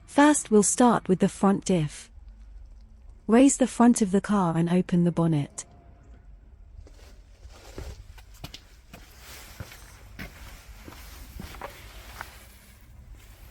First we'll start with the front diff. Raise the front of the car and open the bonnet.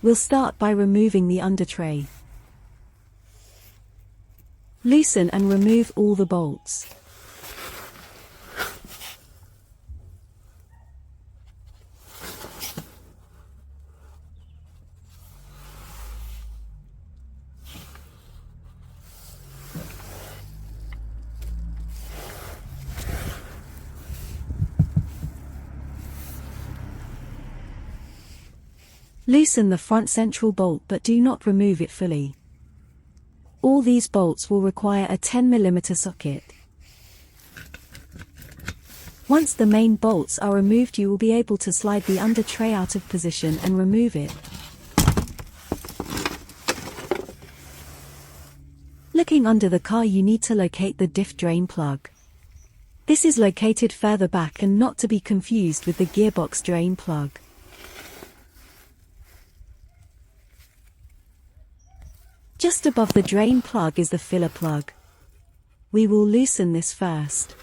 We'll start by removing the under tray. Loosen and remove all the bolts. Loosen the front central bolt but do not remove it fully. All these bolts will require a 10mm socket. Once the main bolts are removed, you will be able to slide the under tray out of position and remove it. Looking under the car, you need to locate the diff drain plug. This is located further back and not to be confused with the gearbox drain plug. Just above the drain plug is the filler plug. We will loosen this first.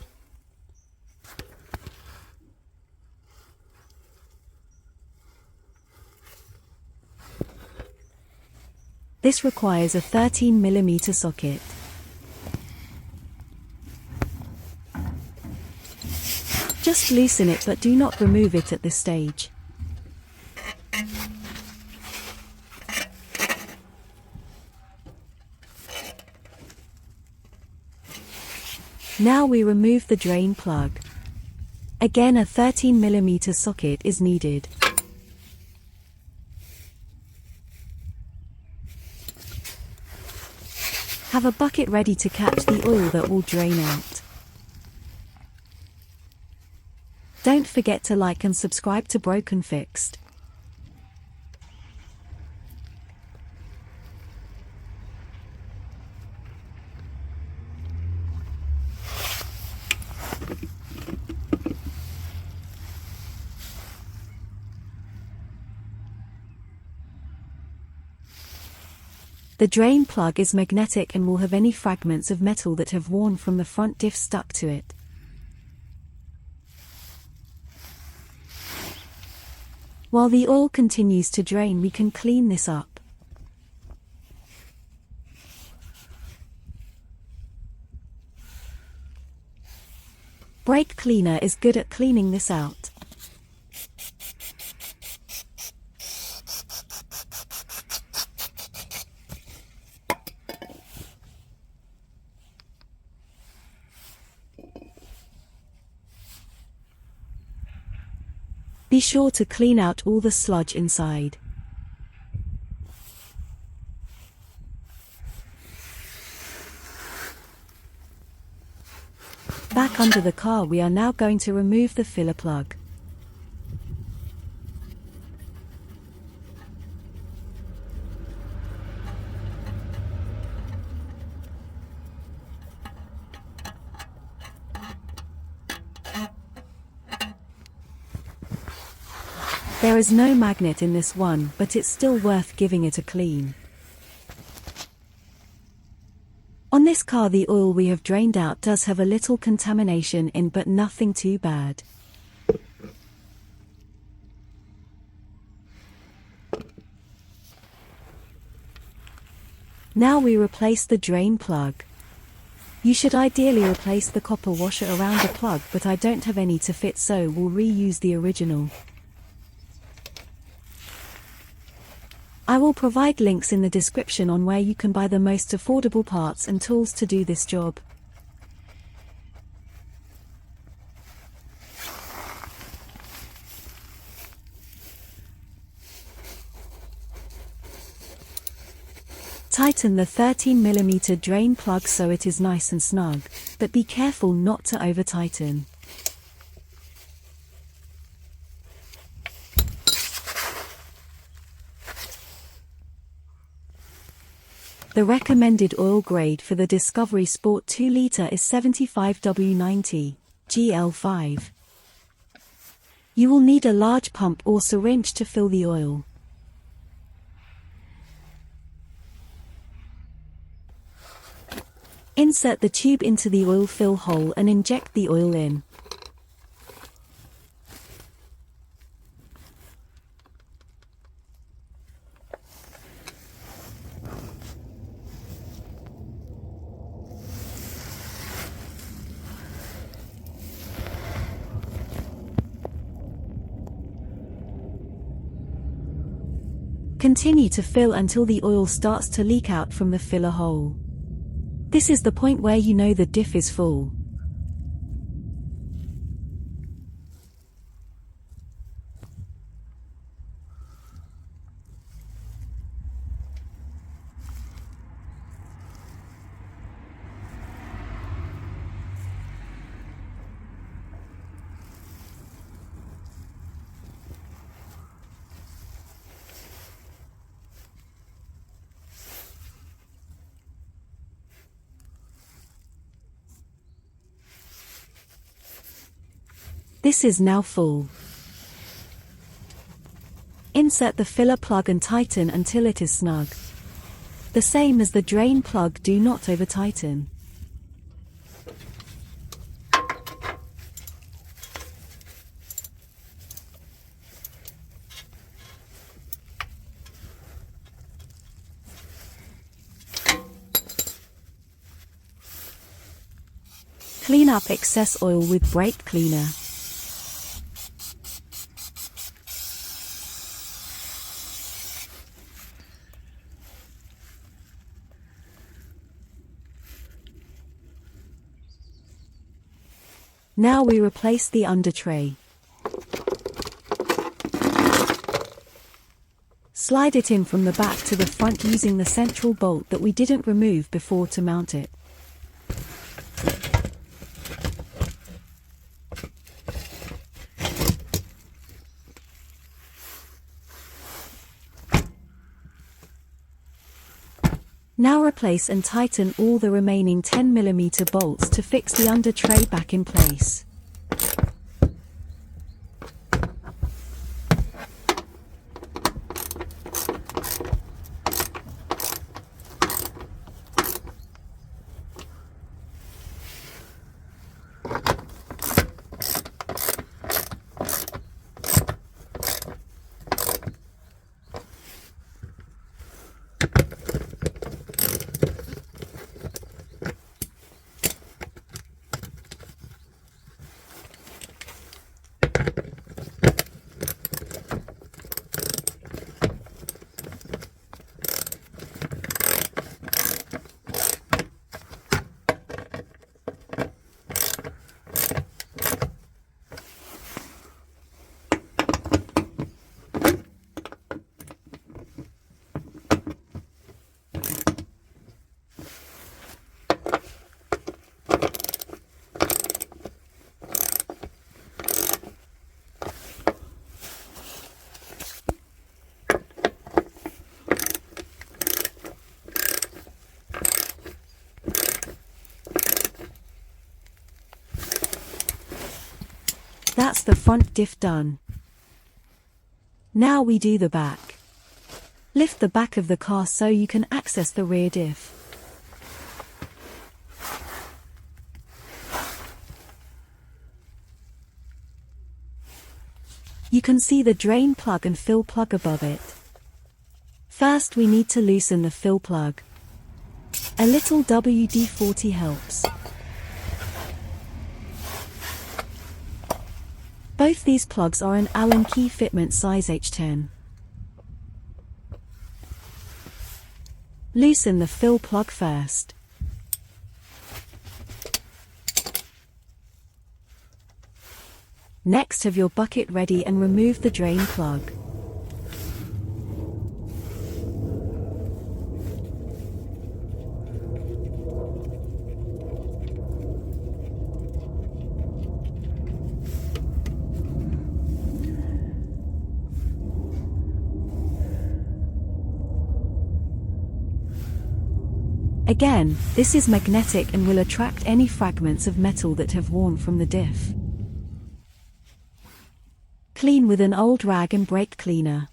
This requires a 13mm socket. Just loosen it but do not remove it at this stage. Now we remove the drain plug. Again, a 13mm socket is needed. Have a bucket ready to catch the oil that will drain out. Don't forget to like and subscribe to Broken Fixed. The drain plug is magnetic and will have any fragments of metal that have worn from the front diff stuck to it. While the oil continues to drain, we can clean this up. Brake cleaner is good at cleaning this out. Be sure to clean out all the sludge inside. Back under the car, we are now going to remove the filler plug. There is no magnet in this one, but it's still worth giving it a clean. On this car, the oil we have drained out does have a little contamination in, but nothing too bad. Now we replace the drain plug. You should ideally replace the copper washer around the plug, but I don't have any to fit, so we'll reuse the original. I will provide links in the description on where you can buy the most affordable parts and tools to do this job. Tighten the 13mm drain plug so it is nice and snug, but be careful not to over-tighten. The recommended oil grade for the Discovery Sport 2 litre is 75W90, GL5. You will need a large pump or syringe to fill the oil. Insert the tube into the oil fill hole and inject the oil in. Continue to fill until the oil starts to leak out from the filler hole. This is the point where you know the diff is full. This is now full. Insert the filler plug and tighten until it is snug. The same as the drain plug, do not over-tighten. Clean up excess oil with brake cleaner. Now we replace the under tray. Slide it in from the back to the front using the central bolt that we didn't remove before to mount it. Now replace and tighten all the remaining 10mm bolts to fix the under tray back in place. That's the front diff done. Now we do the back. Lift the back of the car so you can access the rear diff. You can see the drain plug and fill plug above it. First we need to loosen the fill plug. A little WD-40 helps. Both these plugs are an Allen key fitment size H10. Loosen the fill plug first. Next, have your bucket ready and remove the drain plug. Again, this is magnetic and will attract any fragments of metal that have worn from the diff. Clean with an old rag and brake cleaner.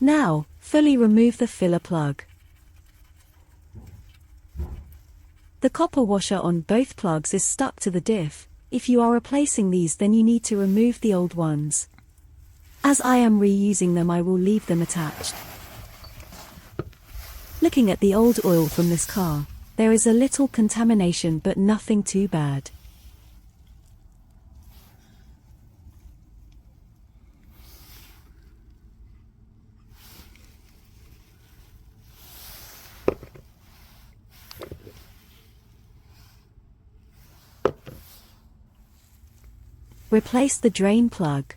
Now, fully remove the filler plug. The copper washer on both plugs is stuck to the diff. If you are replacing these, then you need to remove the old ones. As I am reusing them, I will leave them attached. Looking at the old oil from this car, there is a little contamination but nothing too bad. Replace the drain plug.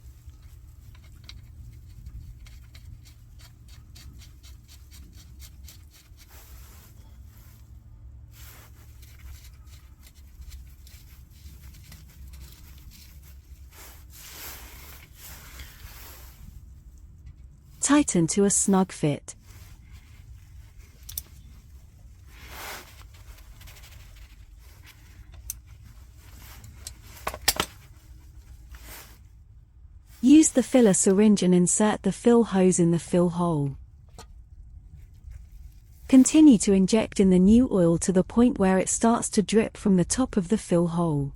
Tighten to a snug fit. Use the filler syringe and insert the fill hose in the fill hole. Continue to inject in the new oil to the point where it starts to drip from the top of the fill hole.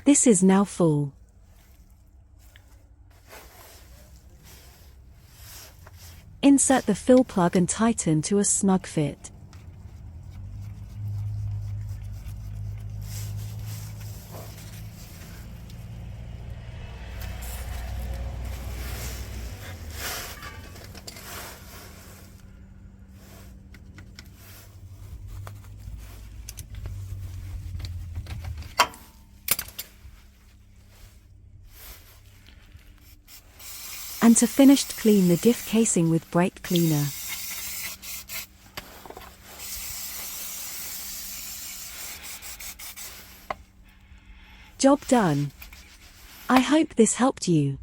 This is now full. Insert the fill plug and tighten to a snug fit. And to finish, clean the diff casing with brake cleaner. Job done. I hope this helped you.